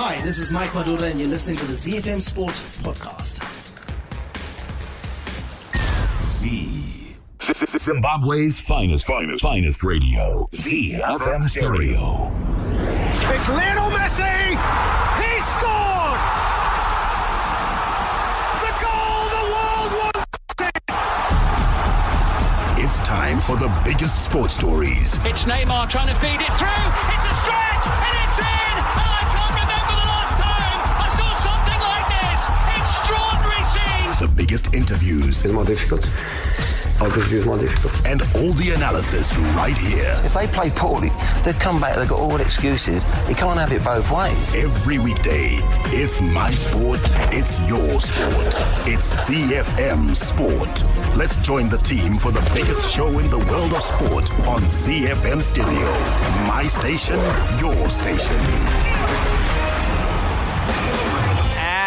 Hi, this is Mike Madura and you're listening to the ZiFM Sport Podcast. Zimbabwe's finest radio. ZiFM Stereo. It's Lionel Messi! He scored! The goal the world wanted! It's time for the biggest sports stories. It's Neymar trying to feed it through. It's a stretch and it's in! And I can't remember the last time I saw something like this. Extraordinary scenes. The biggest interviews. It's more difficult. Obviously, it's more difficult. And all the analysis right here. If they play poorly, they come back, they've got all the excuses. You can't have it both ways. Every weekday, it's my sport, it's your sport. It's ZiFM Sport. Let's join the team for the biggest show in the world of sport on ZiFM Stereo. My station, your station.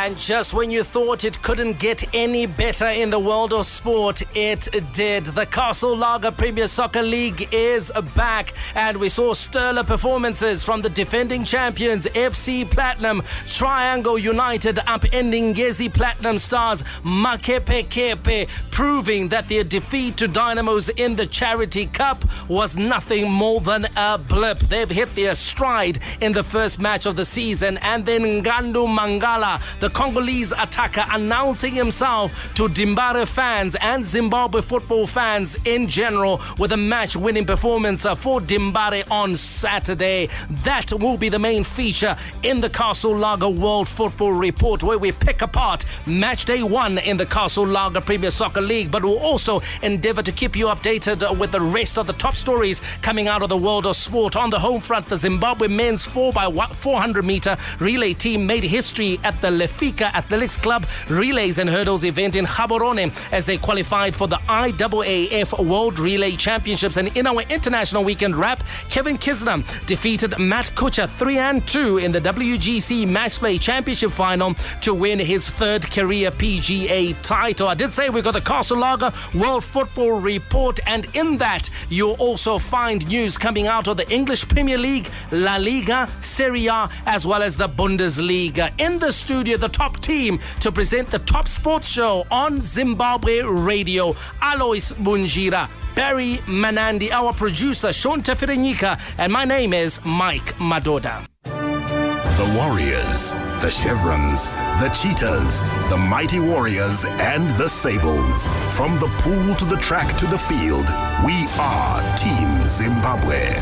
And just when you thought it couldn't get any better in the world of sport, it did. The Castle Lager Premier Soccer League is back, and we saw sterling performances from the defending champions FC Platinum, Triangle United upending Ngezi Platinum Stars, Makepekepe, proving that their defeat to Dynamos in the Charity Cup was nothing more than a blip. They've hit their stride in the first match of the season, and then Ngandu Mangala, the Congolese attacker, announcing himself to DeMbare fans and Zimbabwe football fans in general with a match-winning performance for DeMbare on Saturday. That will be the main feature in the Castle Lager World Football Report, where we pick apart match day 1 in the Castle Lager Premier Soccer League, but we'll also endeavor to keep you updated with the rest of the top stories coming out of the world of sport. On the home front, the Zimbabwe men's 4x400 meter relay team made history at the Lefika Athletics Club Relays and Hurdles event in Gaborone as they qualified for the IAAF World Relays Championships. And in our international weekend wrap, Kevin Kisner defeated Matt Kuchar 3-2 in the WGC Match Play Championship final to win his third career PGA title. I did say we got the Castle Lager World Football Report, and in that you'll also find news coming out of the English Premier League, La Liga, Serie A, as well as the Bundesliga. In the studio, the top team to present the top sports show on Zimbabwe radio, Alois Bunjira, Barry Manandi, our producer Sean Teferenyika, and my name is Mike Madoda. The Warriors, the Chevrons, the Cheetahs, the Mighty Warriors, and the Sables. From the pool to the track to the field, we are Team Zimbabwe.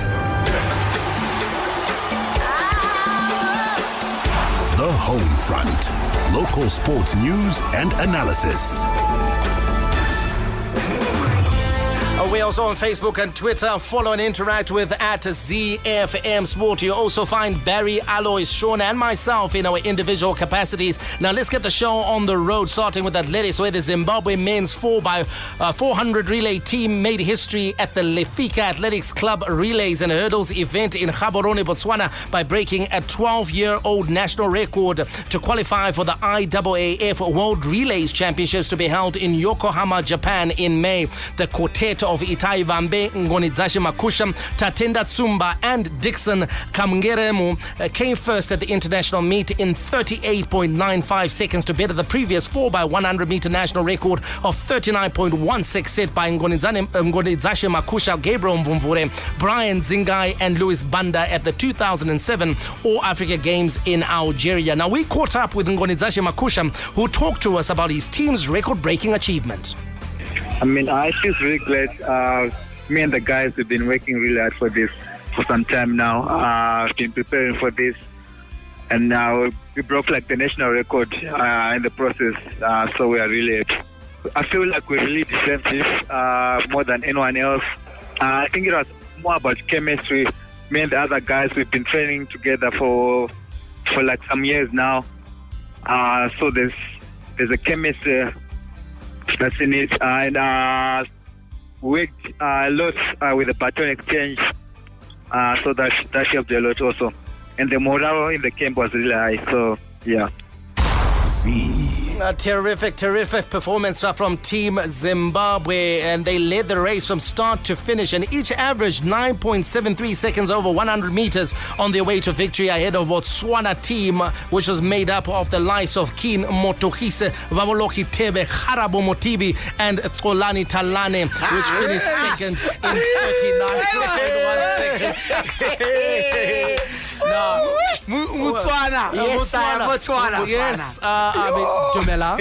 The Home Front. Local sports news and analysis. We're also on Facebook and Twitter. Follow and interact with at ZiFM Sport. You also find Barry, Alois, Sean, and myself in our individual capacities. Now let's get the show on the road, starting with athletics, where the Zimbabwe men's 4x400 relay team made history at the Lefika Athletics Club Relays and Hurdles event in Gaborone, Botswana, by breaking a 12-year-old national record to qualify for the IAAF World Relays Championships to be held in Yokohama, Japan in May. The quartet of Itai Vambe, Ngonidzashi Makusha, Tatenda Tsumba, and Dixon Kamgeremu came first at the international meet in 38.95 seconds to better the previous 4x100 meter national record of 39.16 set by Ngonidzashi Makusha, Gabriel Mvumvure, Brian Zingai, and Louis Banda at the 2007 All-Africa Games in Algeria. Now, we caught up with Ngonidzashi Makusha, who talked to us about his team's record-breaking achievement. I mean, I feel really glad. Me and the guys have been working really hard for this for some time now. I've been preparing for this, and now we broke like the national record in the process. So we are really happy. I feel like we're really defensive more than anyone else. I think it was more about chemistry. Me and the other guys, we've been training together for like some years now. So there's a chemistry that's in it, and worked a lot with the baton exchange, so that helped a lot also. And the morale in the camp was really high, so yeah. Z. A terrific performance from Team Zimbabwe, and they led the race from start to finish, and each averaged 9.73 seconds over 100 meters on their way to victory ahead of Botswana team, which was made up of the likes of Keen Motogise, Vavoloki Tebe, Harabo Motibi, and Tsolani Talane, which finished second in 39.1 seconds. Botswana. Yes, I mean, Dumela.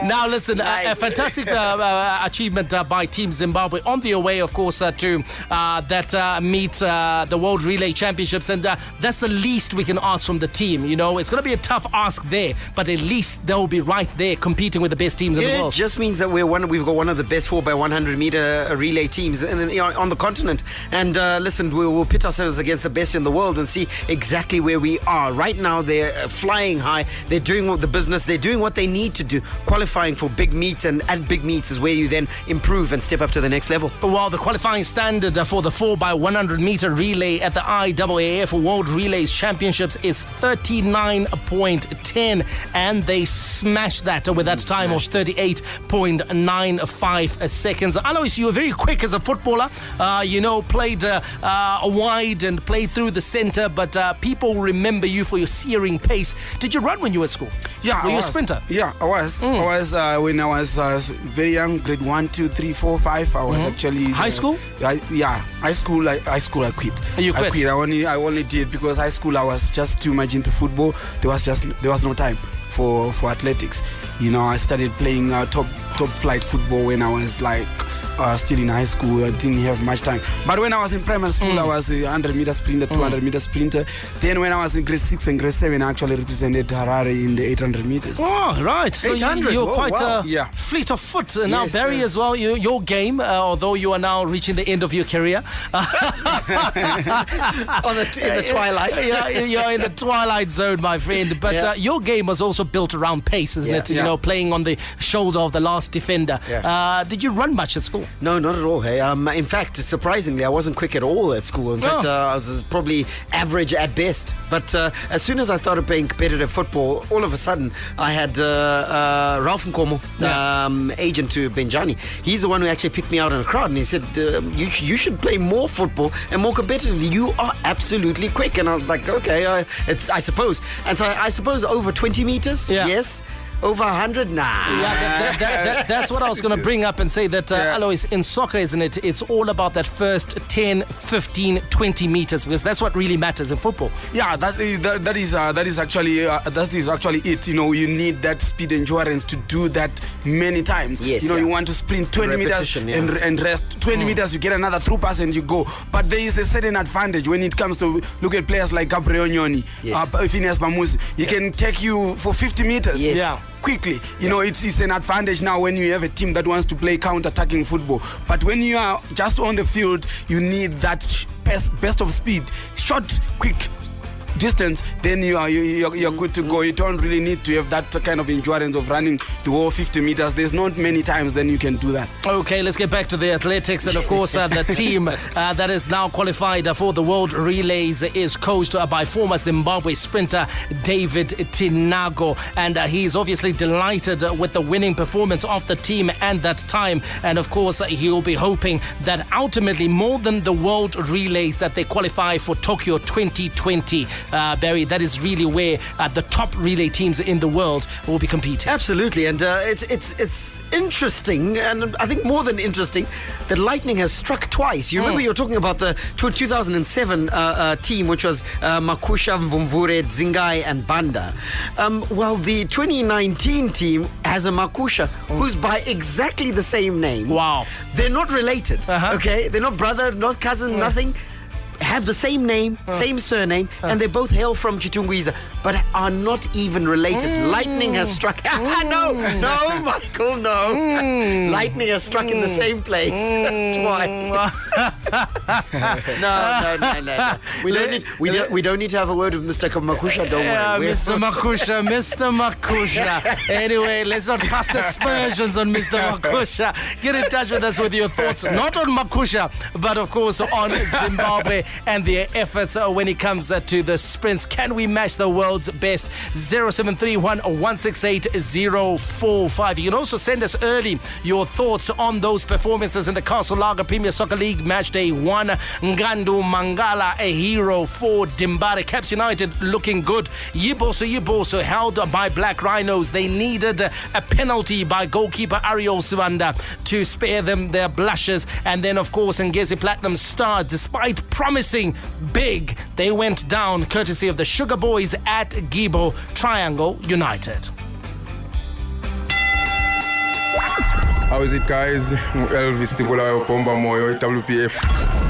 Now listen, a fantastic achievement by Team Zimbabwe on their way, of course, to that meet the World Relay Championships, and that's the least we can ask from the team. You know, it's going to be a tough ask there, but at least they'll be right there competing with the best teams in the world. It just means that we've got one of the best 4x100 meter relay teams on the continent, and listen, we'll pit ourselves against the best in the world and see exactly where we are. Right now, they're flying high. They're doing the business. They're doing what they need to do, qualifying for big meets, and at big meets is where you then improve and step up to the next level. Well, the qualifying standard for the 4x100 meter relay at the IAAF World Relays Championships is 39.10, and they smashed that with that time of 38.95 seconds. Alois, you were very quick as a footballer. Played wide and played through the center, but people remember you for your searing pace. Did you run when you were at school? Yeah, Were you a sprinter? Yeah, I was. I was when I was very young, grade 1, 2, 3, 4, 5. I was actually high school. High school. I quit. You quit? I quit. I only did because high school I was just too much into football. There was no time for athletics. You know, I started playing top flight football when I was like still in high school. I didn't have much time. But when I was in primary school, I was a 100-meter sprinter, 200-meter sprinter. Then when I was in grade 6 and grade 7, I actually represented Harare in the 800 meters. Oh, right. So 800. you're quite fleet of foot. Now, Yes, Barry, as well, your game, although you are now reaching the end of your career. In the twilight. You're in the twilight zone, my friend. But your game was also built around pace, isn't it? You know, playing on the shoulder of the last defender. Did you run much at school? No, not at all. Hey, in fact, surprisingly, I wasn't quick at all at school. In fact, I was probably average at best. But as soon as I started playing competitive football, all of a sudden, I had Ralph Nkomo, agent to Benjani. He's the one who actually picked me out in a crowd, and he said, "You should play more football and more competitively. You are absolutely quick." And I was like, "Okay, I suppose." And so I suppose over 20 meters, yes. Over 100? Nah. Yeah, that's what I was going to bring up and say that, Alois, in soccer, isn't it? It's all about that first 10, 15, 20 meters, because that's what really matters in football. Yeah, that is actually it. You know, you need that speed endurance to do that many times. Yes, you want to sprint 20 meters and rest. 20 meters, you get another through pass and you go. But there is a certain advantage when it comes to look at players like Gaborone, Phineas Bamuzi. He can take you for 50 meters. Yes. Yeah. Quickly, you know, it's an advantage now when you have a team that wants to play counter-attacking football. But when you are just on the field, you need that best of speed, short, quick distance. Then you're good to go. You don't really need to have that kind of endurance of running the whole 50 meters. There's not many times then you can do that. Okay, let's get back to the athletics, and of course the team that is now qualified for the World Relays is coached by former Zimbabwe sprinter David Tinago, and he's obviously delighted with the winning performance of the team and that time, and of course he'll be hoping that ultimately more than the World Relays that they qualify for Tokyo 2020. Barry, that is really where the top relay teams in the world will be competing. Absolutely, and it's interesting, and I think more than interesting, that lightning has struck twice. You remember you were talking about the 2007 team, which was Makusha, Mvumvure, Zingai, and Banda. Well, the 2019 team has a Makusha who's by exactly the same name. Wow. They're not related, okay? They're not brother, not cousin, nothing. Have the same name, same surname, and they both hail from Chitungwiza, but are not even related. Lightning has struck. No, Michael, no. Lightning has struck in the same place twice. No. We don't need to have a word with Mr. Makusha, don't worry. Mr. Makusha. Anyway, let's not cast aspersions on Mr. Makusha. Get in touch with us with your thoughts, not on Makusha, but of course on Zimbabwe and their efforts when it comes to the sprints. Can we match the world's best? 0731-168-045. You can also send us early your thoughts on those performances in the Castle Lager Premier Soccer League Match Day 1. Ngandu Mangala, a hero for DeMbare. Caps United looking good. Yiboso held by Black Rhinos. They needed a penalty by goalkeeper Ariel Sivanda to spare them their blushes. And then, of course, Ngezi Platinum Stars, despite promising big, they went down courtesy of the Sugar Boys at Gibo Triangle United. How is it, guys? Elvis Tibola Pomba Moyo, WPF.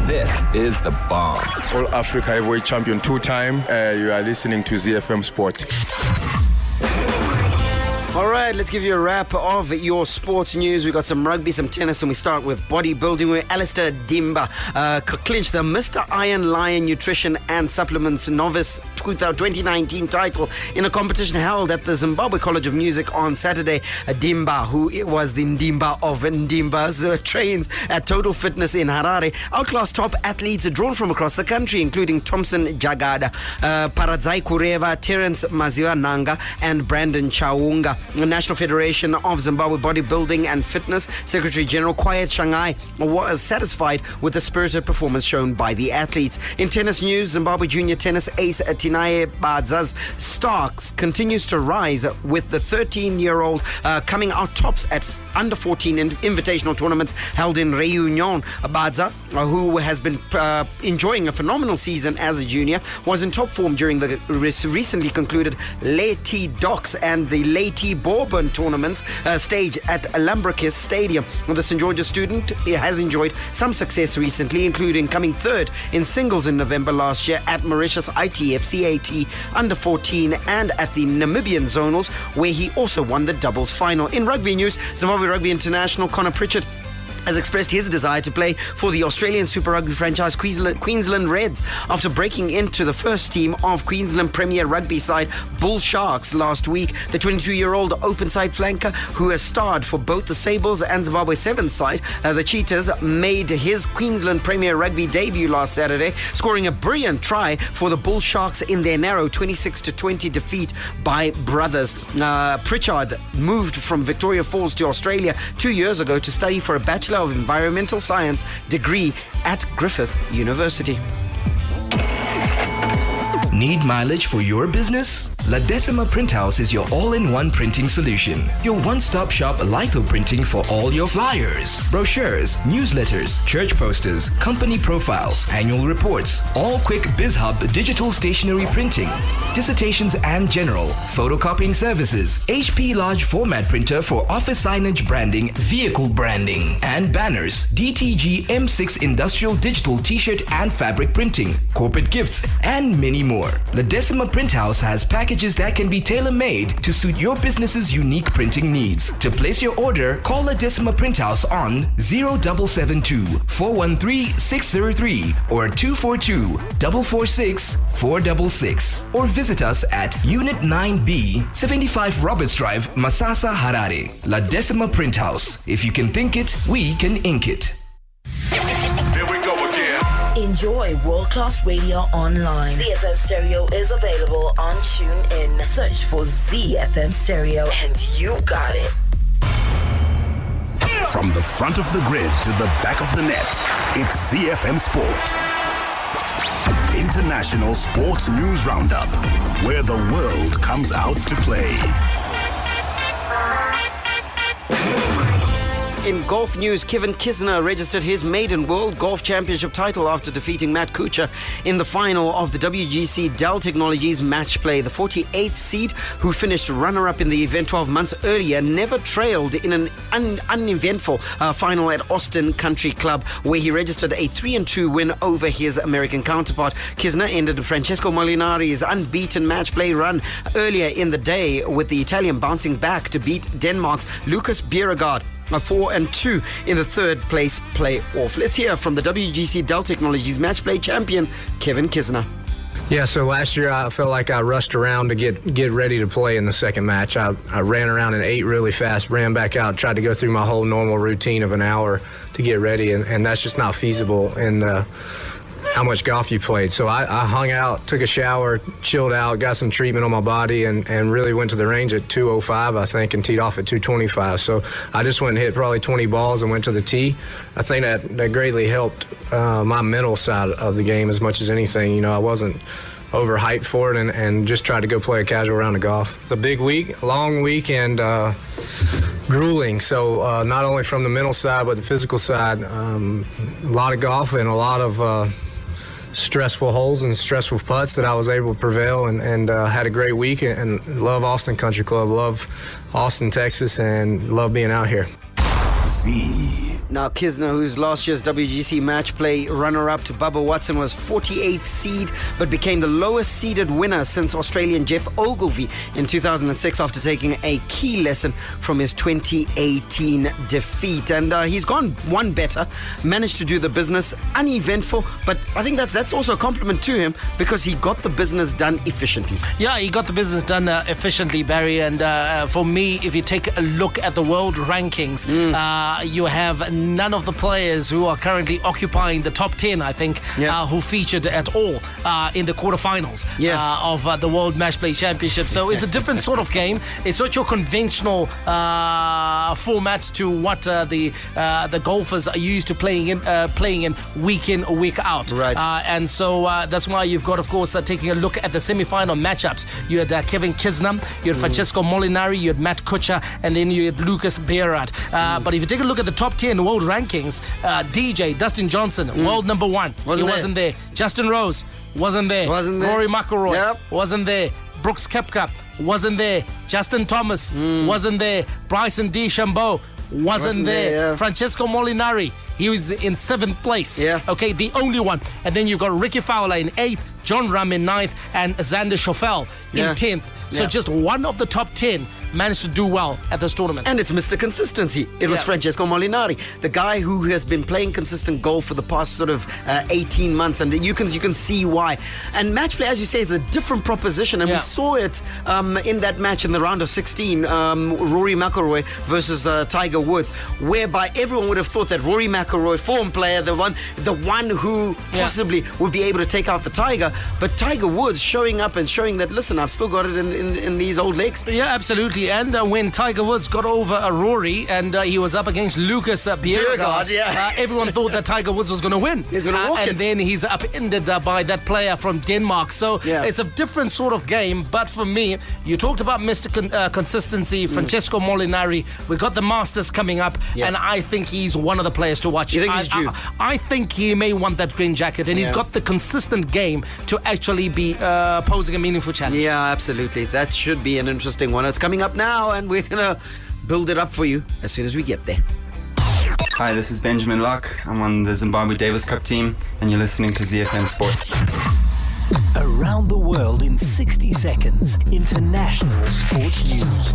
This is the bomb. All Africa Heavyweight Champion 2-time. You are listening to ZiFM Sport. All right, let's give you a wrap of your sports news. We got some rugby, some tennis, and we start with bodybuilding where Alistair DeMbare clinched the Mr. Iron Lion Nutrition and Supplements Novice 2019 title in a competition held at the Zimbabwe College of Music on Saturday. DeMbare, who was the Ndimba of Ndimbas, trains at Total Fitness in Harare, outclassed top athletes drawn from across the country, including Thompson Jagada, Paradzai Kureva, Terence Maziwa Nanga, and Brandon Chaunga. The National Federation of Zimbabwe Bodybuilding and Fitness Secretary General Quiet Shanghai was satisfied with the spirited performance shown by the athletes. In tennis news, Zimbabwe junior tennis ace Tinaye Badza's stocks continues to rise, with the 13-year-old coming out tops at under 14 invitational tournaments held in Réunion. Badza, who has been enjoying a phenomenal season as a junior, was in top form during the recently concluded Leti Docks and the Leti Bourbon tournaments staged at Alambrakis Stadium. The St. George's student has enjoyed some success recently, including coming third in singles in November last year at Mauritius ITF CAT under 14 and at the Namibian Zonals, where he also won the doubles final. In rugby news, Zimbabwe Rugby International Connor Pritchard has expressed his desire to play for the Australian Super Rugby franchise Queensland Reds after breaking into the first team of Queensland Premier Rugby side Bull Sharks last week. The 22-year-old open-side flanker, who has starred for both the Sables and Zimbabwe Sevens side, the Cheetahs, made his Queensland Premier Rugby debut last Saturday, scoring a brilliant try for the Bull Sharks in their narrow 26-20 defeat by Brothers. Pritchard moved from Victoria Falls to Australia 2 years ago to study for a Bachelor of Environmental Science degree at Griffith University. Need mileage for your business? La Decima Print House is your all-in-one printing solution. Your one-stop shop litho printing for all your flyers, brochures, newsletters, church posters, company profiles, annual reports, all quick BizHub digital stationery printing, dissertations and general, photocopying services, HP large format printer for office signage branding, vehicle branding, and banners, DTG M6 industrial digital t-shirt and fabric printing, corporate gifts, and many more. La Decima Print House has packages that can be tailor-made to suit your business's unique printing needs. To place your order, call La Decima Print House on 0722-413-603 or 242-446-466, or visit us at Unit 9B, 75 Roberts Drive, Masasa, Harare. La Decima Print House. If you can think it, we can ink it. Here we go again. Enjoy world-class radio online. ZiFM Stereo is available on TuneIn. Search for ZiFM Stereo and you got it. From the front of the grid to the back of the net, it's ZiFM Sport. International Sports News Roundup, where the world comes out to play. In golf news, Kevin Kisner registered his maiden World Golf Championship title after defeating Matt Kuchar in the final of the WGC Dell Technologies Match Play. The 48th seed, who finished runner-up in the event 12 months earlier, never trailed in an uneventful final at Austin Country Club, where he registered a 3-2 win over his American counterpart. Kisner ended Francesco Molinari's unbeaten match play run earlier in the day, with the Italian bouncing back to beat Denmark's Lucas Bjerregaard 4-2 in the third place playoff. Let's hear from the WGC Dell Technologies Match Play champion, Kevin Kisner. Yeah, so last year I felt like I rushed around to get ready to play in the second match. I ran around and ate really fast, ran back out, tried to go through my whole normal routine of an hour to get ready, and that's just not feasible in how much golf you played. So I hung out, took a shower, chilled out, got some treatment on my body, and really went to the range at 2:05, I think, and teed off at 2:25. So I just went and hit probably 20 balls and went to the tee. I think that greatly helped my mental side of the game as much as anything. You know, I wasn't overhyped for it and just tried to go play a casual round of golf. It's a big week, long week, and grueling. So not only from the mental side, but the physical side. A lot of golf and a lot of stressful holes and stressful putts that I was able to prevail and had a great week, and love Austin Country Club, love Austin, Texas, and love being out here. Now, Kisner, who's last year's WGC Match Play runner-up to Bubba Watson, was 48th seed, but became the lowest seeded winner since Australian Jeff Ogilvie in 2006 after taking a key lesson from his 2018 defeat. And he's gone one better, managed to do the business uneventful, but I think that's also a compliment to him because he got the business done efficiently. Yeah, he got the business done efficiently, Barry. And for me, if you take a look at the world rankings, you have none of the players who are currently occupying the top 10, I think, who featured at all in the quarterfinals of the World Match Play Championship. So it's a different sort of game. It's not your conventional format to what the golfers are used to playing in week in, week out. Right. And so that's why you've got, of course, taking a look at the semi-final matchups. You had Kevin Kisner, you had Francesco Molinari, you had Matt Kuchar, and then you had Lucas Beirad. But if you take a look at the top 10 world rankings, DJ Dustin Johnson, world number 1, wasn't there. Justin Rose wasn't there. Rory McIlroy wasn't there. Brooks Koepka wasn't there. Justin Thomas wasn't there. Bryson DeChambeau wasn't there. Francesco Molinari, he was in 7th place. Okay, the only one. And then you've got Ricky Fowler in 8th, John Ram in 9th, and Xander Schauffele in 10th. So just one of the top 10 managed to do well at this tournament. And it's Mr. Consistency. It was Francesco Molinari, the guy who has been playing consistent golf for the past sort of 18 months, and you can see why. And match play, as you say, is a different proposition, and we saw it in that match in the round of 16, Rory McIlroy versus Tiger Woods, whereby everyone would have thought that Rory McIlroy, form player, the one who possibly would be able to take out the Tiger, but Tiger Woods showing up and showing that, listen, I've still got it in these old legs. Yeah, absolutely. And when Tiger Woods got over Rory and he was up against Lucas Bjerregaard, everyone thought that Tiger Woods was going to win. He's going to walk and then he's upended by that player from Denmark. So it's a different sort of game. But for me, you talked about Mr. Consistency, Francesco Molinari. We got the Masters coming up, and I think he's one of the players to watch. You think he's due? I think he may want that green jacket, and he's got the consistent game to actually be posing a meaningful challenge. Yeah, absolutely. That should be an interesting one. It's coming up now, and we're going to build it up for you as soon as we get there. Hi, this is Benjamin Locke. I'm on the Zimbabwe Davis Cup team, and you're listening to ZiFM Sport. Around the world in 60 seconds. International sports news.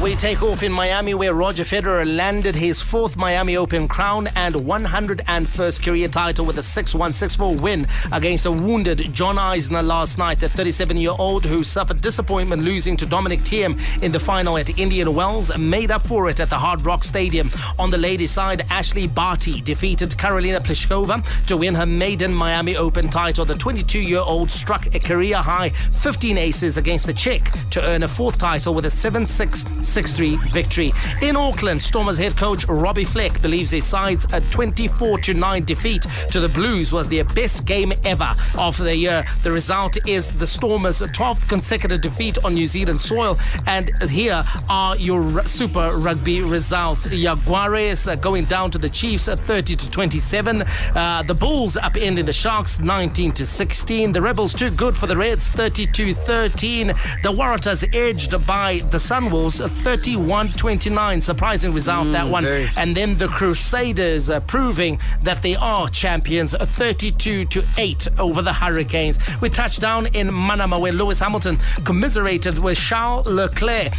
We take off in Miami, where Roger Federer landed his 4th Miami Open crown and 101st career title with a 6-1, 6-4 win against a wounded John Isner last night. The 37-year-old who suffered disappointment losing to Dominic Thiem in the final at Indian Wells made up for it at the Hard Rock Stadium. On the ladies' side, Ashley Barty defeated Karolina Pliskova to win her maiden Miami Open title. The 22-year-old struck a career-high 15 aces against the Czech to earn a 4th title with a 7-6, 6-3 victory. In Auckland, Stormers head coach Robbie Fleck believes his side's a 24-9 defeat to the Blues was their best game ever of the year. The result is the Stormers' 12th consecutive defeat on New Zealand soil. And here are your Super Rugby results. Jaguares going down to the Chiefs at 30-27. The Bulls upending the Sharks 19-16. The Rebels too good for the Reds 32-13. The Waratahs edged by the Sunwolves 31-29. Surprising result, that one. And then the Crusaders proving that they are champions, 32-8 over the Hurricanes. We touched down in Manama, where Lewis Hamilton commiserated with Charles Leclerc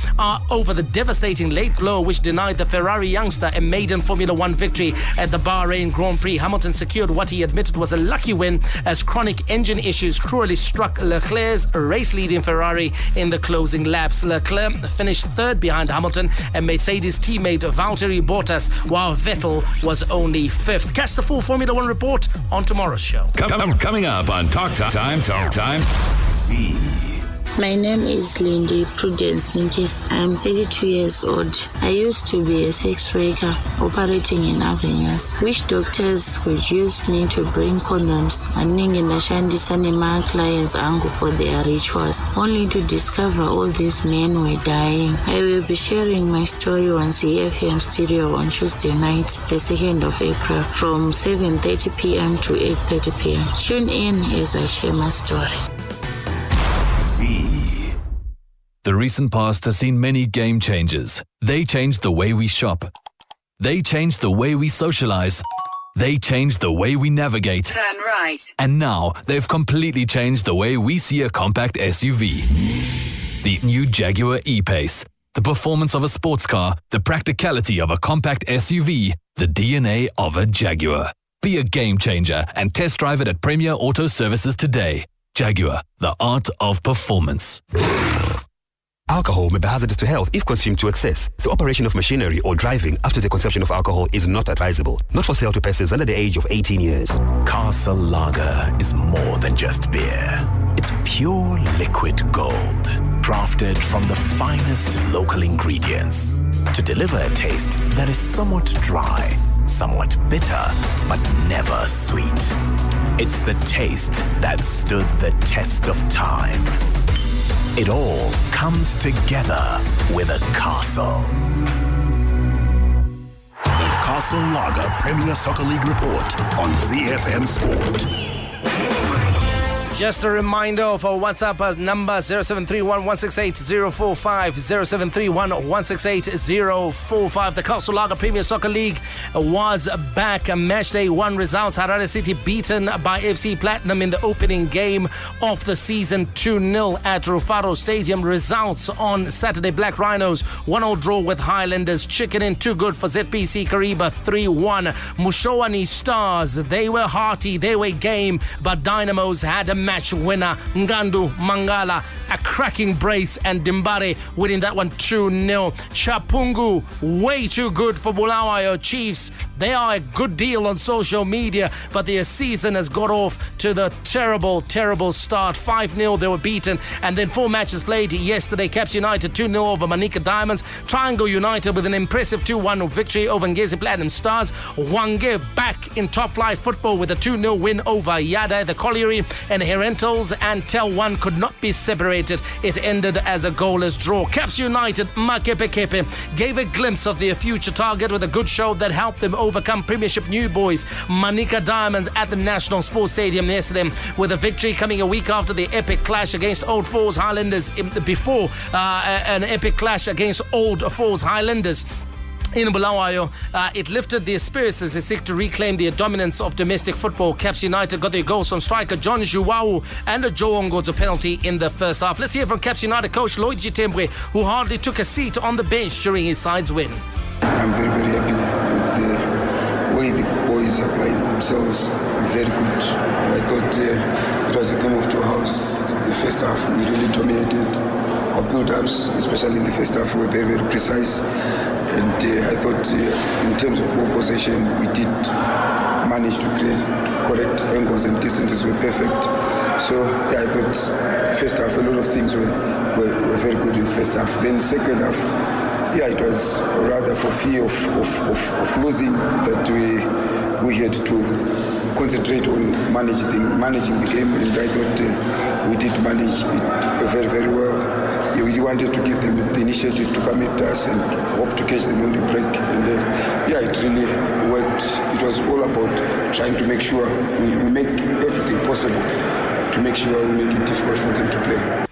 over the devastating late blow which denied the Ferrari youngster a maiden Formula One victory at the Bahrain Grand Prix. Hamilton secured what he admitted was a lucky win as chronic engine issues cruelly struck Leclerc's race-leading Ferrari in the closing laps. Leclerc finished third behind Hamilton and Mercedes teammate Valtteri Bottas, while Vettel was only fifth. Catch the full Formula One report on tomorrow's show. Coming up on Talk Time. Z. My name is Lindy Prudence Mintis. I'm 32 years old. I used to be a sex worker operating in avenues, which doctors would use me to bring condoms and Ninginashandisa my clients angle for their rituals, only to discover all these men were dying. I will be sharing my story on ZiFM Stereo on Tuesday night, the 2nd of April, from 7:30 p.m. to 8:30 p.m. Tune in as I share my story. Z. The recent past has seen many game changers. They changed the way we shop. They changed the way we socialize. They changed the way we navigate. Turn right. And now they've completely changed the way we see a compact SUV. The new Jaguar E-Pace. The performance of a sports car, the practicality of a compact SUV, the DNA of a Jaguar. Be a game changer and test drive it at Premier Auto Services today. Jaguar, the art of performance. Alcohol may be hazardous to health if consumed to excess. The operation of machinery or driving after the consumption of alcohol is not advisable. Not for sale to persons under the age of 18 years. Castle Lager is more than just beer. It's pure liquid gold, crafted from the finest local ingredients to deliver a taste that is somewhat dry, somewhat bitter, but never sweet. It's the taste that stood the test of time. It all comes together with a Castle. The Castle Lager Premier Soccer League report on ZiFM Sport. Just a reminder of our WhatsApp number 0731-168-045, 0731-168-045. The Castle Lager Premier Soccer League was back. Match day 1 results. Harare City beaten by FC Platinum in the opening game of the season 2-0 at Rufaro Stadium. Results on Saturday: Black Rhinos 1-0 draw with Highlanders. Chicken in too good for ZPC Kariba 3-1. Mushowani Stars, they were hearty, they were game, but Dynamos had a match winner, Ngandu Mangala, a cracking brace, and DeMbare winning that one 2-0. Chapungu, way too good for Bulawayo Chiefs. They are a good deal on social media, but their season has got off to the terrible start. 5-0 they were beaten, and then 4 matches played yesterday. Caps United 2-0 over Manika Diamonds. Triangle United with an impressive 2-1 victory over Ngezi Platinum Stars. Wange back in top flight football with a 2-0 win over Yada. The Colliery and Herentals and Tel 1 could not be separated. It ended as a goalless draw. Caps United, Makepekepe, gave a glimpse of their future target with a good show that helped them overcome Premiership new boys Manika Diamonds at the National Sports Stadium yesterday, with a victory coming a week after the epic clash against Old Falls Highlanders, before an epic clash against Old Falls Highlanders in Bulawayo. It lifted their spirits as they seek to reclaim their dominance of domestic football. Caps United got their goals from striker John Juwau and a Joe Ongo's penalty in the first half. Let's hear from Caps United coach Lloyd DeMbare, who hardly took a seat on the bench during his side's win. I'm very happy with the way the boys applied themselves. Very good. I thought it was a game of two halves. The first half we really dominated. Our build-ups, especially in the first half, were very precise. And I thought in terms of ball possession, we did manage to create correct angles and distances were perfect. So I thought first half, a lot of things were very good in the first half. Then second half, it was rather for fear of losing that we had to concentrate on managing the game, and I thought we did manage it very well. We wanted to give them the initiative to come at us and hope to catch them on the break, and it really worked. It was all about trying to make sure we make everything possible to make sure we make it difficult for them to play.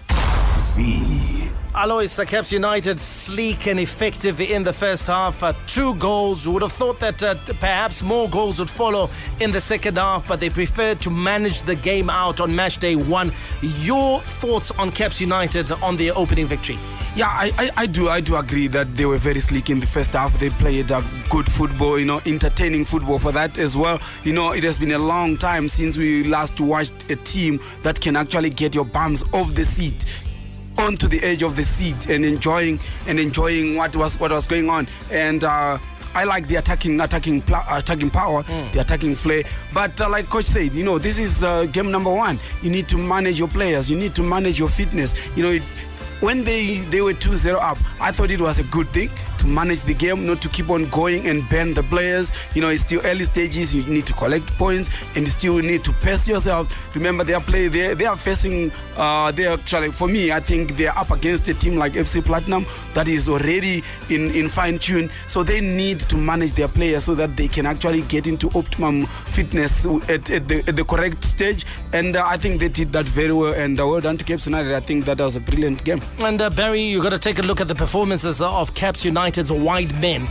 Z. Alois, Caps United sleek and effective in the first half. 2 goals. You would have thought that perhaps more goals would follow in the second half, but they preferred to manage the game out on match day 1. Your thoughts on Caps United on their opening victory? Yeah, I do agree that they were very sleek in the first half. They played good football, entertaining football for that as well. It has been a long time since we last watched a team that can actually get your bums off the seat onto the edge of the seat and enjoying what was going on. And I like the attacking power, the attacking flair. But like Coach said, this is game number 1. You need to manage your players. You need to manage your fitness. When they were 2-0 up, I thought it was a good thing to manage the game, not to keep on going and burn the players. It's still early stages. You need to collect points and you still need to pace yourself. Remember, they are facing. For me, I think they are up against a team like FC Platinum that is already in fine tune. So they need to manage their players so that they can actually get into optimum fitness at the correct stage. And I think they did that very well. And well done to Caps United. I think that was a brilliant game. And Barry, you got to take a look at the performances of Caps United's wide men,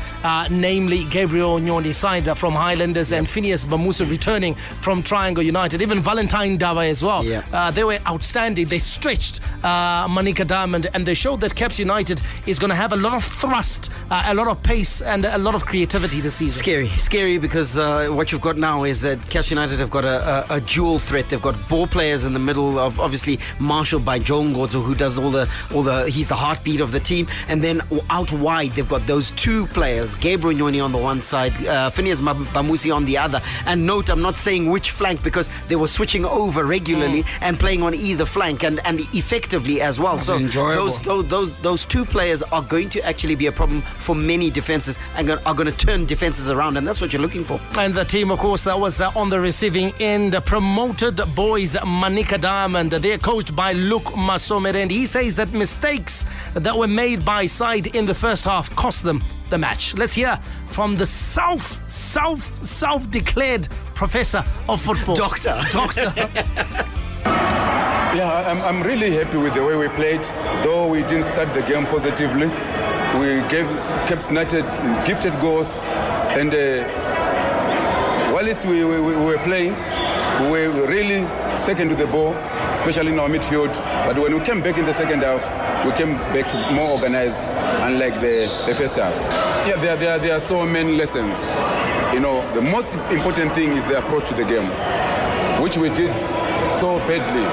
namely Gabriel Nyondi side from Highlanders and Phineas Bamusa returning from Triangle United, even Valentine Dava as well. They were outstanding. They stretched Manika Diamond, and they showed that Caps United is going to have a lot of thrust, a lot of pace and a lot of creativity this season. Scary because what you've got now is that Caps United have got a dual threat. They've got ball players in the middle, of obviously marshaled by Joe Ngodzo, who does he's the heartbeat of the team, and then out wide they've got those 2 players, Gabriel Nyoni on the one side, Phineas Bamusi on the other. And note, I'm not saying which flank because they were switching over regularly and playing on either flank and effectively as well. So those 2 players are going to actually be a problem for many defenses and are going to turn defenses around, and that's what you're looking for. And the team, of course, that was on the receiving end, promoted boys Manika Diamond. They're coached by Luke Masomerendi. He says that mistakes that were made by side in the first half cost them the match. Let's hear from the self-declared professor of football. Doctor. Yeah, I'm really happy with the way we played. Though we didn't start the game positively, we gave Caps United gifted goals, and whilst we were playing, we were really second to the ball, especially in our midfield. But when we came back in the second half, we came back more organized, unlike the first half. Yeah, there are so many lessons. The most important thing is the approach to the game, which we did so badly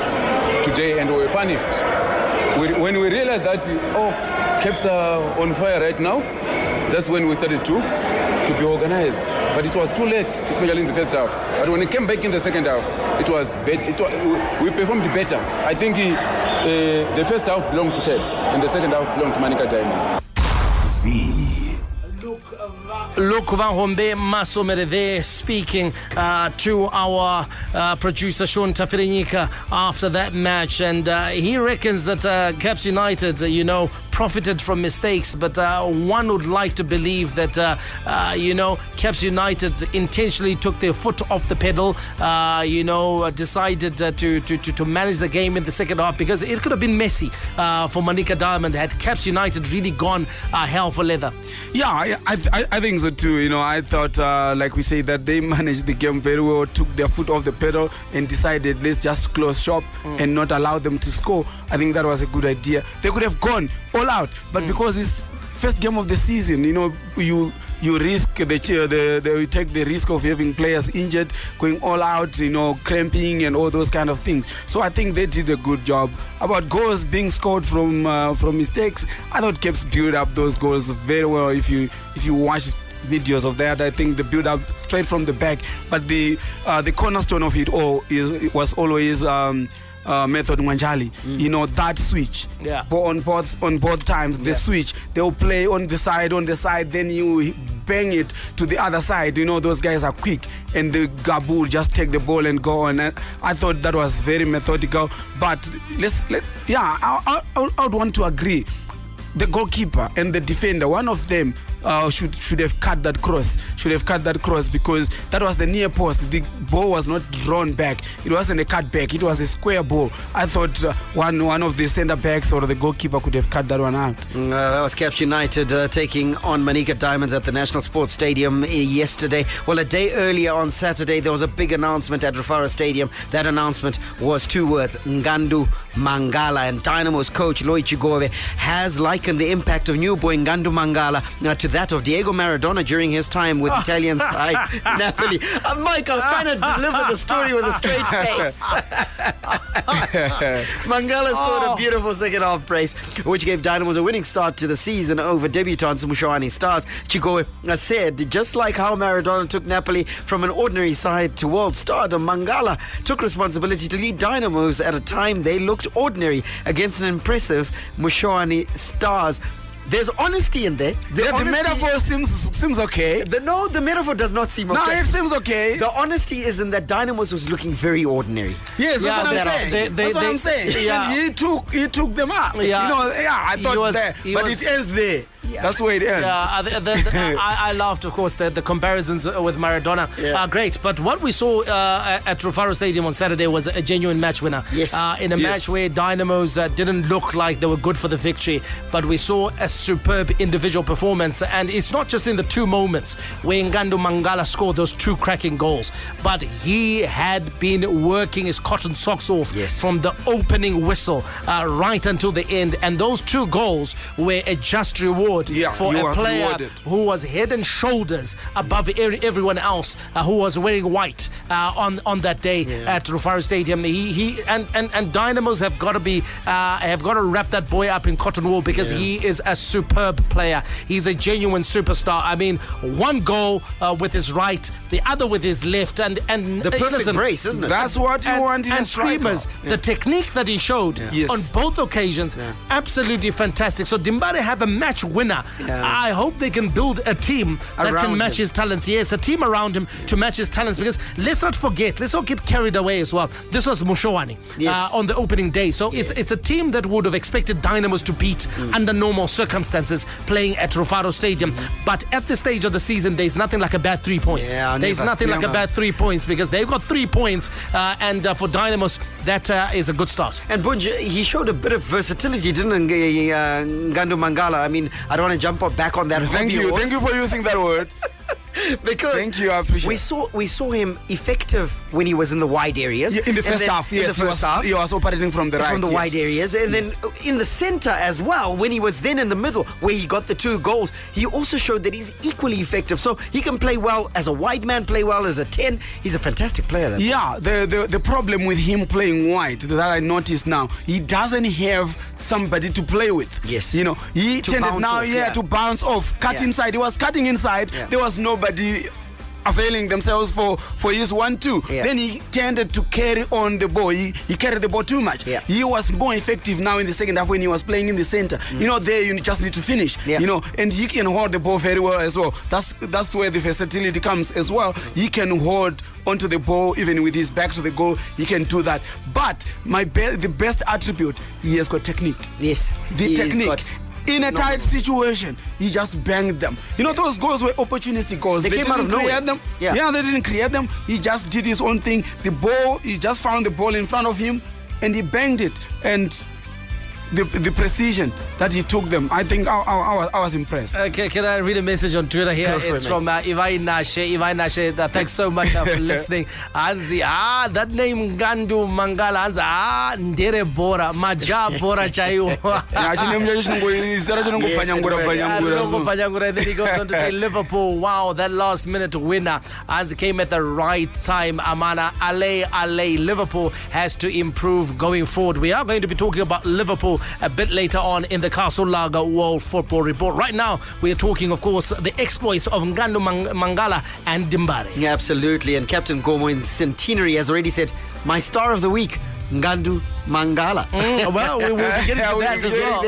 today, and we were punished. When we realized that, Caps are on fire right now, that's when we started to be organized. But it was too late, especially in the first half. But when it came back in the second half, it was bad. We performed better. I think the first half belonged to Caps, and the second half belonged to Manika Diamonds. Luke Vahombe Masomere there speaking to our producer Sean Tafirenyika after that match, and he reckons that Caps United, profited from mistakes, but one would like to believe that Caps United intentionally took their foot off the pedal, decided to manage the game in the second half, because it could have been messy for Manika Diamond had Caps United really gone hell for leather. Yeah, I think so too. I thought, like we say, that they managed the game very well, took their foot off the pedal and decided, let's just close shop and not allow them to score. I think that was a good idea. They could have gone all out, but because it's first game of the season, you risk you take the risk of having players injured, going all out, cramping and all those kind of things. So I think they did a good job. About goals being scored from mistakes, I thought Caps built up those goals very well. If you watch videos of that, I think the build up straight from the back, but the cornerstone of it all was always Method Mwanjali, that switch. Yeah. But on both times, the switch, they'll play on the side, then you bang it to the other side. Those guys are quick, and the Gabu just take the ball and go on. And I thought that was very methodical. But I would want to agree. The goalkeeper and the defender, one of them should have cut that cross. Because that was the near post. The ball was not drawn back. It wasn't a cut back. It was a square ball. I thought one of the centre backs or the goalkeeper could have cut that one out. That was Caps United taking on Manica Diamonds at the National Sports Stadium yesterday. Well, a day earlier on Saturday, there was a big announcement at Rufaro Stadium. That announcement was 2 words: Ngandu Mangala. And Dynamo's coach Lloyd Chigove has likened the impact of new boy Ngandu Mangala to that of Diego Maradona during his time with Italian side Napoli. Mike, I was trying to deliver the story with a straight face. Mangala scored a beautiful second half brace, which gave Dynamos a winning start to the season over debutants Mushoani Stars. Chigoe said, just like how Maradona took Napoli from an ordinary side to world stardom, Mangala took responsibility to lead Dynamos at a time they looked ordinary against an impressive Mushoani Stars. There's honesty in there. The metaphor seems okay. The metaphor does not seem okay. No, it seems okay. The honesty is in that Dynamos was looking very ordinary. Yes, that's what I'm saying. That's what I'm saying. Yeah. And he took them out. Yeah. I thought that. But it ends there. Yeah. That's where it ends. I laughed, of course, the comparisons with Maradona are great. But what we saw at Rufaro Stadium on Saturday was a genuine match winner. Yes. In a match where Dynamos didn't look like they were good for the victory, but we saw a superb individual performance. And it's not just in the 2 moments where Ngandu Mangala scored those 2 cracking goals, but he had been working his cotton socks off from the opening whistle right until the end. And those 2 goals were a just reward for a player who was head and shoulders above everyone else who was wearing white on that day at Rufaro Stadium. He and Dynamos have got to wrap that boy up in cotton wool, because he is a superb player. He's a genuine superstar. I mean, 1 goal with his right, the other with his left, and the perfect brace, isn't it? That's what you want in a striker. Screamers, the technique that he showed on both occasions, absolutely fantastic. So DeMbare have a match winner. I hope they can build a team that can match his talents. Yes, a team around him to match his talents, because let's not get carried away as well. This was Mushoani on the opening day. So it's a team that would have expected Dynamos to beat under normal circumstances playing at Rufaro Stadium. But at this stage of the season, there's nothing like a bad 3 points. There's nothing like a bad 3 points, because they've got 3 points, and for Dynamos, that is a good start. And Bunj, he showed a bit of versatility, didn't Ngandu Mangala? I mean, I don't want to jump back on that. Thank you for using that word. Because thank you, I appreciate we saw him effective when he was in the wide areas. In the first half, yes. He was operating from the right. From the wide areas. And then in the centre as well, when he was then in the middle, where he got the 2 goals, he also showed that he's equally effective. So he can play well as a wide man, play well as a 10. He's a fantastic player. The problem with him playing wide that I noticed now, he doesn't have somebody to play with. Yes. He tended now to bounce off, cut inside. He was cutting inside. There was nobody availing themselves for his 1-2. Then he tended to carry on the ball. He carried the ball too much. He was more effective now in the second half when he was playing in the center. There you just need to finish. And he can hold the ball very well as well. That's where the versatility comes as well. He can hold onto the ball even with his back to the goal. He can do that. But the best attribute, he has got technique. Yes, the technique. In a tight situation, he just banged them. Those goals were opportunity goals. They came out of nowhere. They didn't create them. He just did his own thing. The ball, he just found the ball in front of him and he banged it. And the precision that he took them, I think I was impressed. Okay, can I read a message on Twitter here? It's from Ivai Nashe. Thanks so much for listening. Anzi, that name Ngandu Mangala. Anzi, Ndere Bora, Maja Bora Chayu. Then he goes on to say, Liverpool, wow, that last minute winner. Anzi came at the right time. Amana, Ale, Liverpool has to improve going forward. We are going to be talking about Liverpool a bit later on in the Castle Lager World Football Report. Right now, we are talking, of course, the exploits of Ngandu Mangala and DeMbare. Yeah, absolutely. And Captain Gomo in Centenary has already said, my star of the week, Ngandu Mangala. Well, we will be getting to that as well.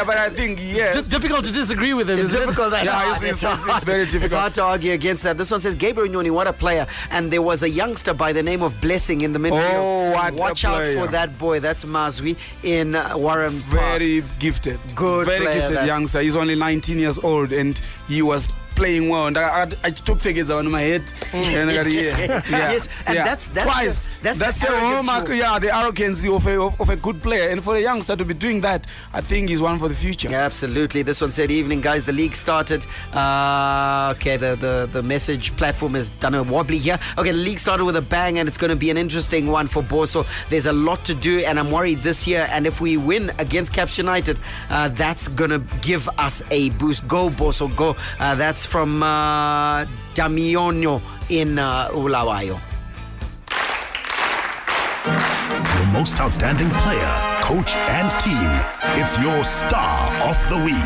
But I think, yes. Just difficult to disagree with him, It's isn't difficult. it? It's very difficult. It's hard to argue against that. This one says, Gaborone, what a player. And there was a youngster by the name of Blessing in the midfield. Oh, what Watch a out player. for that boy. That's Mazwi in Warren Very gifted. Good Very player, gifted youngster. He's only 19 years old and he was playing well. And I took figures on my head. And I got Yes, and that's twice. That's the hallmark, the arrogance of a good player. And for a youngster to be doing that, I think he's one for the future. Yeah, absolutely. This one said, evening guys, the league started. Okay, the message platform has done a wobbly here. Okay, the league started with a bang and it's going to be an interesting one for Boso. There's a lot to do and I'm worried this year, and if we win against Caps United, that's going to give us a boost. Go Boso, go. That's from Damionio in Ulawayo. The most outstanding player, coach, and team. It's your star of the week.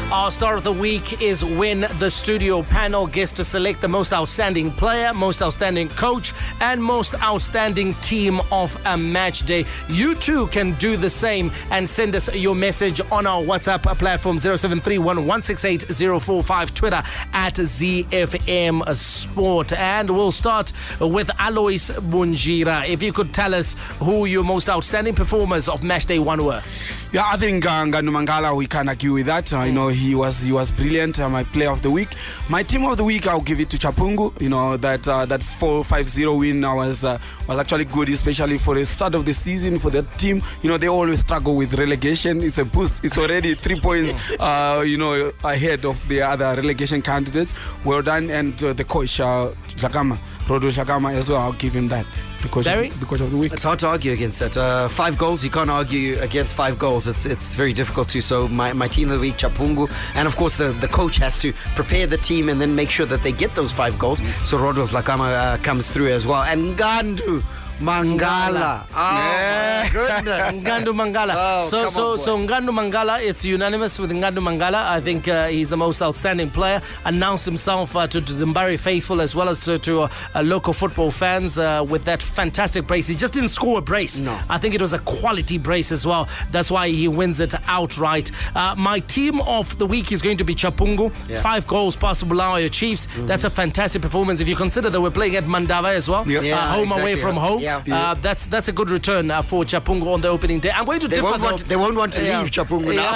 Our star of the week is when the studio panel gets to select the most outstanding player, most outstanding coach, and most outstanding team of a match day. You too can do the same and send us your message on our WhatsApp platform 0731168045, Twitter at ZiFM Sport. And we'll start with Alois Bunjira. If you could tell us who your most outstanding performers of match day one were. Yeah, I think Ngandu Mangala, we can't argue with that. You know, he was brilliant. My player of the week. My team of the week, I'll give it to Chapungu. You know, that 4-5-0 win was actually good, especially for the start of the season for that team. You know, they always struggle with relegation. It's a boost. It's already 3 points, ahead of the other relegation candidates. Well done, and the coach Rodo Shakama as well. I'll give him that. Because of the week. It's hard to argue against that. 5 goals, you can't argue against 5 goals. It's very difficult to. So my team of the week, Chapungu, and of course the coach has to prepare the team and then make sure that they get those 5 goals. So Rodo Lakama comes through as well. And Ngandu Mangala. Oh, my goodness. Ngandu Mangala. Oh, so Ngandu Mangala, it's unanimous with Ngandu Mangala. I think he's the most outstanding player. Announced himself to DeMbare faithful as well as to local football fans with that fantastic brace. He just didn't score a brace. No. I think it was a quality brace as well. That's why he wins it outright. My team of the week is going to be Chapungu. 5 goals past Bulawayo Chiefs. That's a fantastic performance. If you consider that we're playing at Mandava as well. Home away from home. That's a good return for Chapungu on the opening day. I'm going to differ though. They won't want to leave Chapungu now.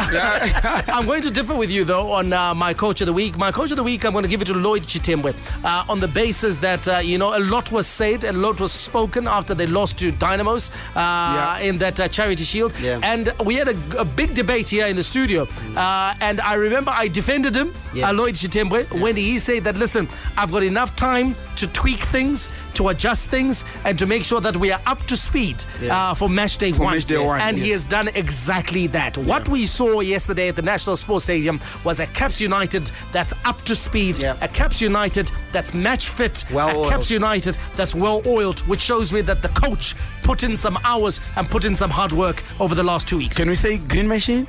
I'm going to differ with you though on my coach of the week. My coach of the week, I'm going to give it to Lloyd Chitembwe on the basis that a lot was said, a lot was spoken after they lost to Dynamos in that Charity Shield, and we had a big debate here in the studio. And I remember I defended him, Lloyd Chitembwe, when he said that, listen, I've got enough time to tweak things, to adjust things, and to make sure that we are up to speed for match day one. And he has done exactly that. What we saw yesterday at the National Sports Stadium was a Caps United that's up to speed, a Caps United that's match fit, a Caps United that's well oiled, which shows me that the coach put in some hours and put in some hard work over the last 2 weeks. Can we say green machine?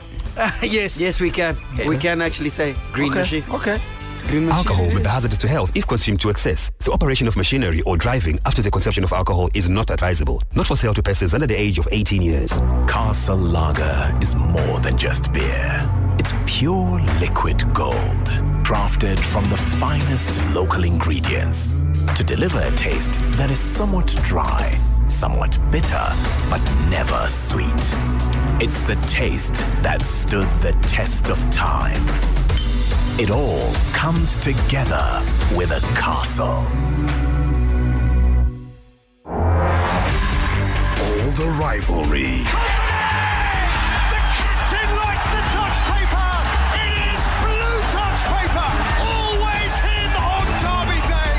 Yes, we can. We can actually say green machine. Okay. Alcohol may be hazardous to health if consumed to excess. The operation of machinery or driving after the consumption of alcohol is not advisable. Not for sale to persons under the age of 18 years. Castle Lager is more than just beer. It's pure liquid gold, crafted from the finest local ingredients to deliver a taste that is somewhat dry, somewhat bitter, but never sweet. It's the taste that stood the test of time. It all comes together with a castle. All the rivalry. The captain likes the touch paper. It is blue touch paper. Always him on Derby Day.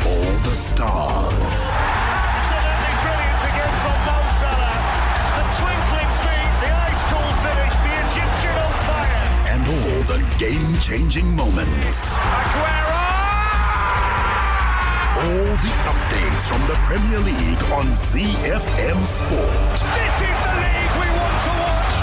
All the stars. Absolutely brilliant again from Mo Salah. The twinkling feet, the ice cool finish, the Egyptian on fire. And all the game-changing moments. Aguero! All the updates from the Premier League on ZiFM Sport. This is the league we want to watch.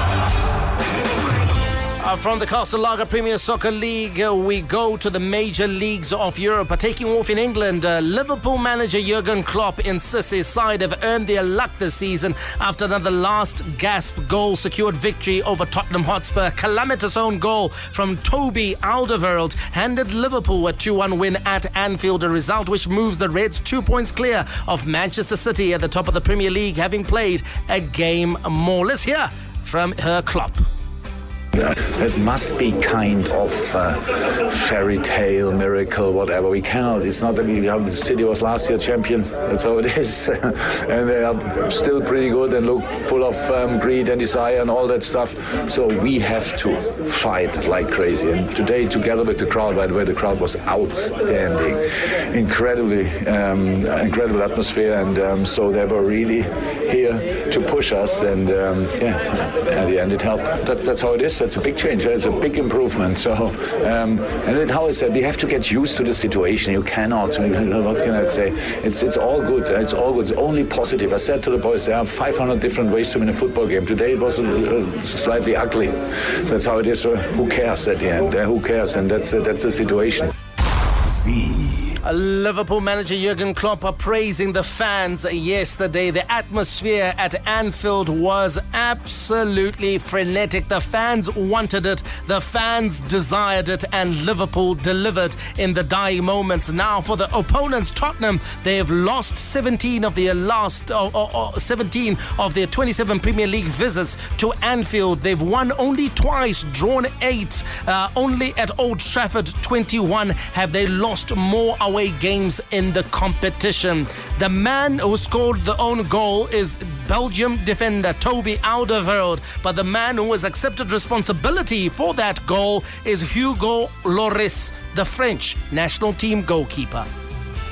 From the Castle Lager Premier Soccer League, we go to the major leagues of Europe. Taking off in England, Liverpool manager Jurgen Klopp insists his side have earned their luck this season after another last-gasp goal-secured victory over Tottenham Hotspur. Calamitous own goal from Toby Alderweireld handed Liverpool a 2-1 win at Anfield, a result which moves the Reds 2 points clear of Manchester City at the top of the Premier League, having played a game more. Let's hear from her Klopp. It must be kind of fairy tale, miracle, whatever. We cannot. It's not that the City was last year champion. That's how it is. And they are still pretty good and look full of greed and desire and all that stuff. So we have to fight like crazy. And today, together with the crowd, by the way, the crowd was outstanding. Incredibly, incredible atmosphere. And so they were really here to push us. And at the end it helped. That's how it is. It's a big change. It's a big improvement. So, and then how I said, we have to get used to the situation. You cannot. What can I say? It's all good. It's all good. It's only positive. I said to the boys, there are 500 different ways to win a football game. Today it was slightly ugly. That's how it is. Who cares at the end? Who cares? And that's the situation. Liverpool manager Jurgen Klopp praising the fans yesterday. The atmosphere at Anfield was absolutely frenetic. The fans wanted it, the fans desired it, and Liverpool delivered in the dying moments. Now for the opponents, Tottenham, they have lost 17 of their 27 Premier League visits to Anfield. They've won only twice, drawn 8. Only at Old Trafford 21 have they lost more away games in the competition. The man who scored the own goal is Belgium defender Toby Alderweireld, but the man who has accepted responsibility for that goal is Hugo Lloris, the French national team goalkeeper.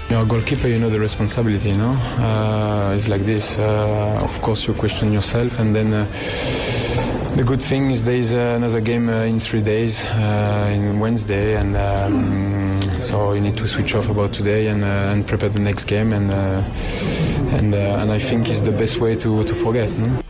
You're a goalkeeper, you know the responsibility, it's like this. Of course, you question yourself, and then the good thing is there is another game in 3 days, in Wednesday, and so you need to switch off about today and prepare the next game, and I think it's the best way to forget. No?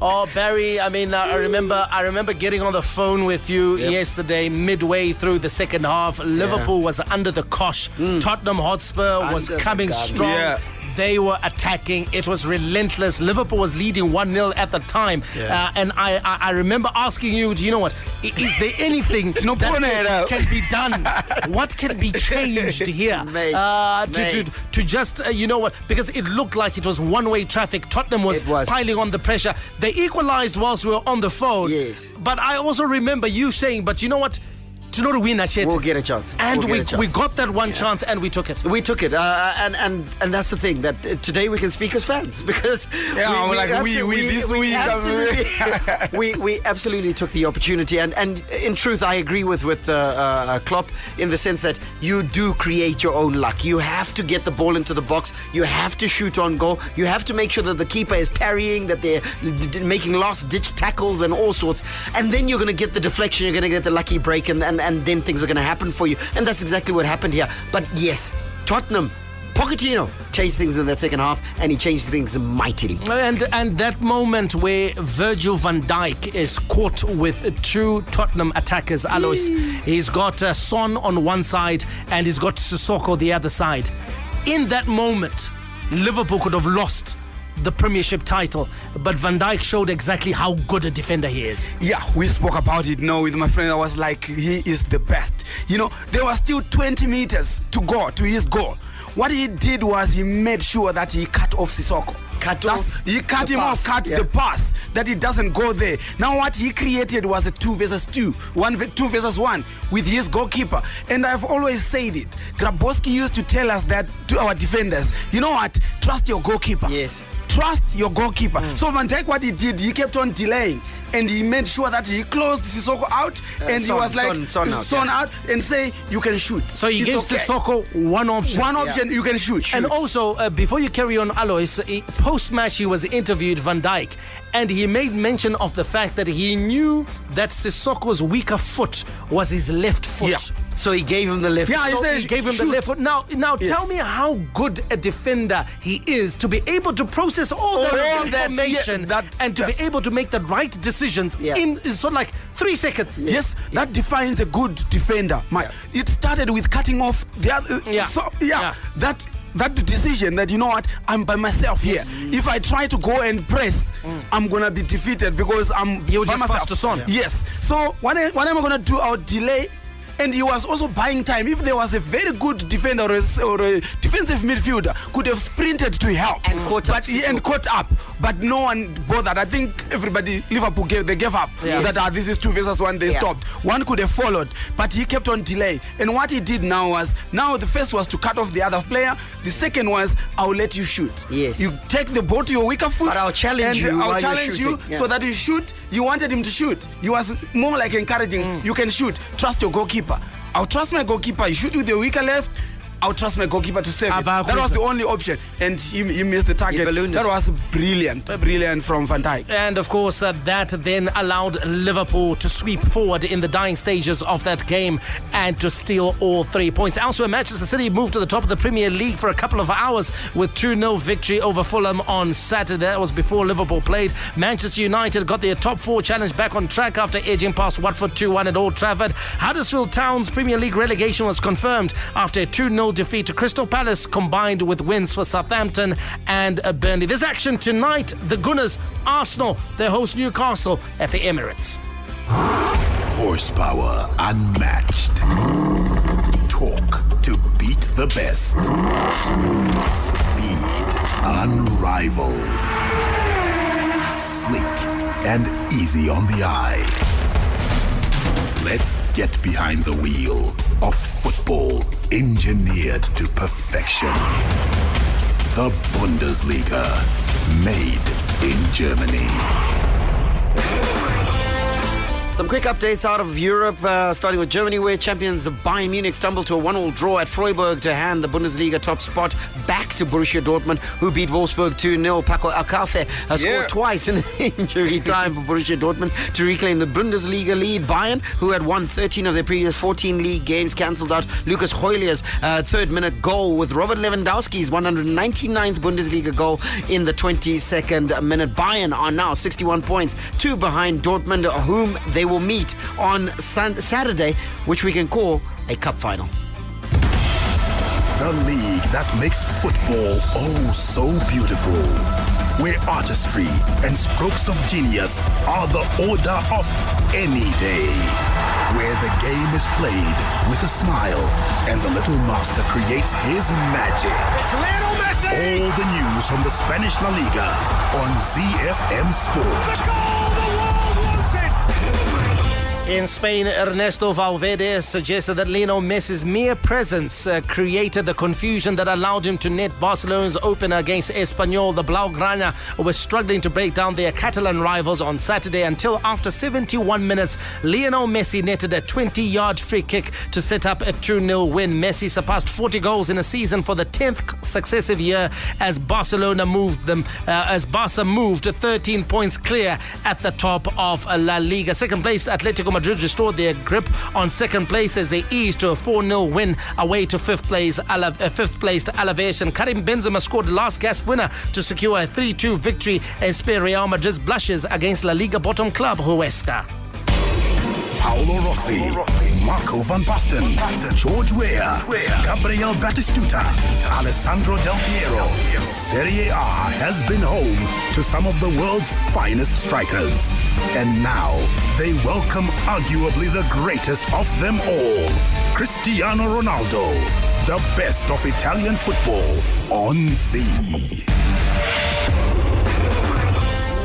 Oh, Barry, I mean, I remember getting on the phone with you yesterday, midway through the second half. Liverpool was under the cosh. Tottenham Hotspur was coming strong. Yeah. They were attacking. It was relentless. Liverpool was leading 1-0 at the time. Yeah. And I remember asking you, do you know what? Is there anything that can be done? What can be changed here? To just, you know what? Because it looked like it was one-way traffic. Tottenham was piling on the pressure. They equalized whilst we were on the phone. Yes. But I also remember you saying, but you know what? To win that shit. We'll get a chance. And we got that one chance and we took it. We took it. And that's the thing, that today we can speak as fans, because we absolutely took the opportunity. And in truth, I agree with Klopp in the sense that you do create your own luck. You have to get the ball into the box. You have to shoot on goal. You have to make sure that the keeper is parrying, that they're making last-ditch tackles and all sorts. And then you're going to get the deflection. You're going to get the lucky break, and then things are going to happen for you. And that's exactly what happened here. But yes, Tottenham, Pochettino changed things in that second half, and he changed things mightily. And that moment where Virgil van Dijk is caught with 2 Tottenham attackers, Alois. He's got Son on one side and he's got Sissoko the other side. In that moment, Liverpool could have lost the Premiership title, but Van Dijk showed exactly how good a defender he is. Yeah, we spoke about it with my friend. I was like, he is the best. There was still 20 meters to go to his goal. What he did was he made sure that he cut off Sissoko. He cut him off, the pass, that it doesn't go there. Now what he created was a 2 versus 2, 2 versus 1 with his goalkeeper. And I've always said it. Grabowski used to tell us that to our defenders, you know what? Trust your goalkeeper. Yes. Trust your goalkeeper. So Van Dijk, what he did, he kept on delaying. And he made sure that he closed Sissoko out, and he was like, Son out, and say, you can shoot. So he gave Sissoko one option. One option, you can shoot. And also, before you carry on, Alois, post-match he was interviewed, Van Dijk, and he made mention of the fact that he knew that Sissoko's weaker foot was his left foot. So he gave him the left. Yeah, he gave him the left foot. Now Yes. tell me how good a defender he is to be able to process all that information and to be able to make the right decisions in sort of like 3 seconds. Yes, that defines a good defender. It started with cutting off the other. That decision that, you know what, I'm by myself here. If I try to go and press, I'm gonna be defeated because You'll by just myself. pass us on. Yes. So what am I gonna do? I'll delay. And he was also buying time. If there was a very good defender or a defensive midfielder, could have sprinted to help and caught up. But no one bothered. I think everybody, Liverpool gave up. That this is 2 versus 1. They stopped. One could have followed, but he kept on delay. And what he did now the first was to cut off the other player. The second was, I'll let you shoot. Yes. You take the ball to your weaker foot. But I'll challenge you. I'll challenge you so that you shoot. You wanted him to shoot. He was more like encouraging. You can shoot. Trust your goalkeeper. I'll trust my goalkeeper. You shoot with your weaker left. I'll trust my goalkeeper to save it. That was the only option. And he missed the target. That was brilliant from Van Dijk. And of course, that then allowed Liverpool to sweep forward in the dying stages of that game and to steal all 3 points. Elsewhere, Manchester City moved to the top of the Premier League for a couple of hours with 2-0 victory over Fulham on Saturday. That was before Liverpool played. Manchester United got their top 4 challenge back on track after edging past Watford 2-1 at Old Trafford. Huddersfield Town's Premier League relegation was confirmed after a 2-0 defeat to Crystal Palace, combined with wins for Southampton and Burnley. There's action tonight. The Gunners, Arsenal, they host Newcastle at the Emirates. Horsepower unmatched. Torque to beat the best. Speed unrivaled. Sleek and easy on the eye. Let's get behind the wheel of football engineered to perfection. The Bundesliga, made in Germany. Some quick updates out of Europe, starting with Germany, where champions Bayern Munich stumbled to a 1-1 draw at Freiburg to hand the Bundesliga top spot back to Borussia Dortmund, who beat Wolfsburg 2-0. Paco Alcafe has scored twice in injury time for Borussia Dortmund to reclaim the Bundesliga lead. Bayern, who had won 13 of their previous 14 league games, cancelled out Lucas Hoylier's third-minute goal with Robert Lewandowski's 199th Bundesliga goal in the 22nd minute. Bayern are now 61 points, 2 behind Dortmund, whom they will meet on Saturday, which we can call a cup final. The league that makes football oh so beautiful, where artistry and strokes of genius are the order of any day, where the game is played with a smile and the little master creates his magic. It's Lionel Messi! All the news from the Spanish La Liga on ZiFM Sport. The goal the world wanted! In Spain, Ernesto Valverde suggested that Lionel Messi's mere presence created the confusion that allowed him to net Barcelona's opener against Espanyol. The Blaugrana were struggling to break down their Catalan rivals on Saturday until after 71 minutes, Lionel Messi netted a 20-yard free kick to set up a 2-0 win. Messi surpassed 40 goals in a season for the 10th successive year as Barca moved 13 points clear at the top of La Liga. Second place, Atletico Madrid restored their grip on second place as they eased to a 4-0 win away to fifth place to Alaves, and Karim Benzema scored the last gasp winner to secure a 3-2 victory and spare Real Madrid's blushes against La Liga bottom club Huesca. Paolo Rossi, Marco van Basten, George Weah, Gabriel Batistuta, Alessandro Del Piero. Serie A has been home to some of the world's finest strikers. And now they welcome arguably the greatest of them all, Cristiano Ronaldo, the best of Italian football on Z.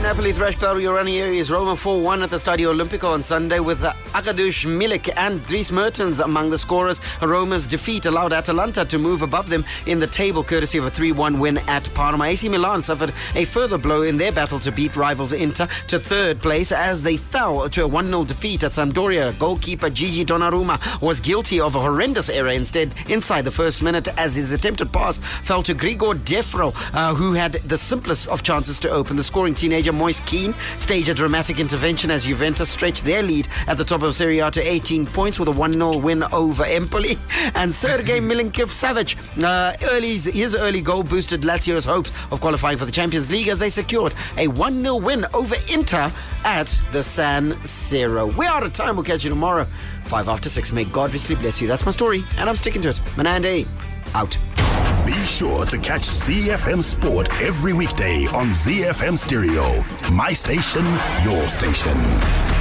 Napoli thrashed Claudio Ranieri's Roma 4-1 at the Stadio Olimpico on Sunday, with Arkadiusz Milik and Dries Mertens among the scorers. Roma's defeat allowed Atalanta to move above them in the table, courtesy of a 3-1 win at Parma. AC Milan suffered a further blow in their battle to beat rivals Inter to third place as they fell to a 1-0 defeat at Sampdoria. Goalkeeper Gigi Donnarumma was guilty of a horrendous error inside the first minute as his attempted pass fell to Grigor Defro, who had the simplest of chances to open. The scoring teenager manager Moise Keane staged a dramatic intervention as Juventus stretched their lead at the top of Serie A to 18 points with a 1-0 win over Empoli. And Sergej Milinkovic-Savic, his early goal boosted Lazio's hopes of qualifying for the Champions League as they secured a 1-0 win over Inter at the San Siro. We're out of time. We'll catch you tomorrow, 5 after 6. May God richly bless you. That's my story, and I'm sticking to it. Manande, out. Be sure to catch ZiFM Sport every weekday on ZiFM Stereo. My station, your station.